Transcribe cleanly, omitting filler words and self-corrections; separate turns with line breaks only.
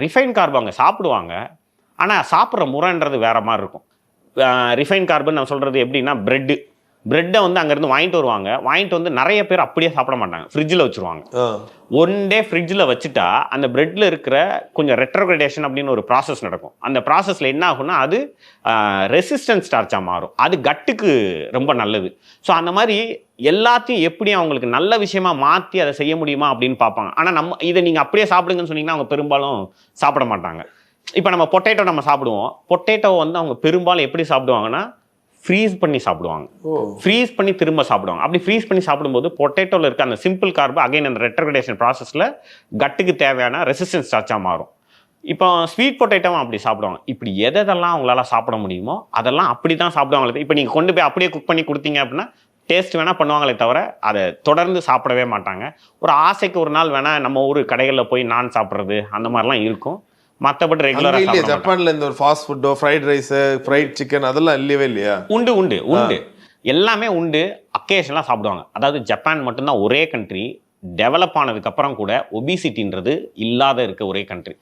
Refine கார்பு அங்கே சாப்பிடுவாங்க. ஆனால் சாப்பிட்ற முறைன்றது வேற மாதிரி இருக்கும். ரிஃபைன் கார்புன்னு நான் சொல்கிறது எப்படின்னா பிரெட்டை வந்து அங்கேருந்து வாங்கிட்டு வருவாங்க. வாங்கிட்டு வந்து நிறைய பேர் அப்படியே சாப்பிட மாட்டாங்க, ஃப்ரிட்ஜில் வச்சுருவாங்க. ஒன் டே ஃப்ரிட்ஜில் வச்சுட்டா அந்த பிரெட்டில் இருக்கிற கொஞ்சம் ரெட்ரோகிரடேஷன் அப்படின்னு ஒரு ப்ராசஸ் நடக்கும். அந்த ப்ராசஸில் என்ன ஆகும்னா அது ரெசிஸ்டன்ஸ் ஸ்டார்ச்சாக மாறும். அது கட்டுக்கு ரொம்ப நல்லது. ஸோ அந்த மாதிரி எல்லாத்தையும் எப்படி அவங்களுக்கு நல்ல விஷயமா மாற்றி அதை செய்ய முடியுமா அப்படின்னு பார்ப்பாங்க. ஆனால் இதை நீங்கள் அப்படியே சாப்பிடுங்கன்னு சொன்னீங்கன்னா அவங்க பெரும்பாலும் சாப்பிட மாட்டாங்க. இப்போ நம்ம பொட்டேட்டோ நம்ம சாப்பிடுவோம். பொட்டேட்டோவை வந்து அவங்க பெரும்பாலும் எப்படி சாப்பிடுவாங்கன்னா ஃப்ரீஸ் பண்ணி சாப்பிடுவாங்க. ஃப்ரீஸ் பண்ணி திரும்ப சாப்பிடுவாங்க. அப்படி ஃப்ரீஸ் பண்ணி சாப்பிடும்போது பொட்டேட்டோவில் இருக்க அந்த சிம்பிள் கார்பு அகைன் அந்த ரெட்ரோகிரடேஷன் ப்ராசஸில் கட்டுக்கு தேவையான ரெசிஸ்டன்ஸ் ஸ்டார்ச்சாக மாறும். இப்போ ஸ்வீட் பொட்டேட்டோவும் அப்படி சாப்பிடுவாங்க. இப்படி எதெல்லாம் அவங்களால சாப்பிட முடியுமோ அதெல்லாம் அப்படி தான் சாப்பிடுவாங்களே. இப்போ நீங்கள் கொண்டு போய் அப்படியே குக் பண்ணி கொடுத்தீங்க அப்படின்னா டேஸ்ட் வேணால் பண்ணுவாங்களே தவிர அதை தொடர்ந்து சாப்பிடவே மாட்டாங்க. ஒரு ஆசைக்கு ஒரு நாள் வேணால் நம்ம ஊர் கடைகளில் போய் நான் சாப்பிட்றது அந்த மாதிரிலாம் இருக்கும். மற்றபடி ரெகுலராக
இல்லையா? ஜப்பான்ல இந்த ஒரு ஃபாஸ்ட் ஃபுட்டோ, ஃப்ரைட் ரைஸ், ஃப்ரைட் சிக்கன் அதெல்லாம் இல்லவே இல்லையா?
உண்டு எல்லாமே உண்டு. அக்கேஷனலாக சாப்பிடுவாங்க. அதாவது ஜப்பான் மட்டும்தான் ஒரே கண்ட்ரி டெவலப் ஆனதுக்கப்புறம் கூட ஒபிசிட்டின்றது இல்லாத இருக்க ஒரே கண்ட்ரி.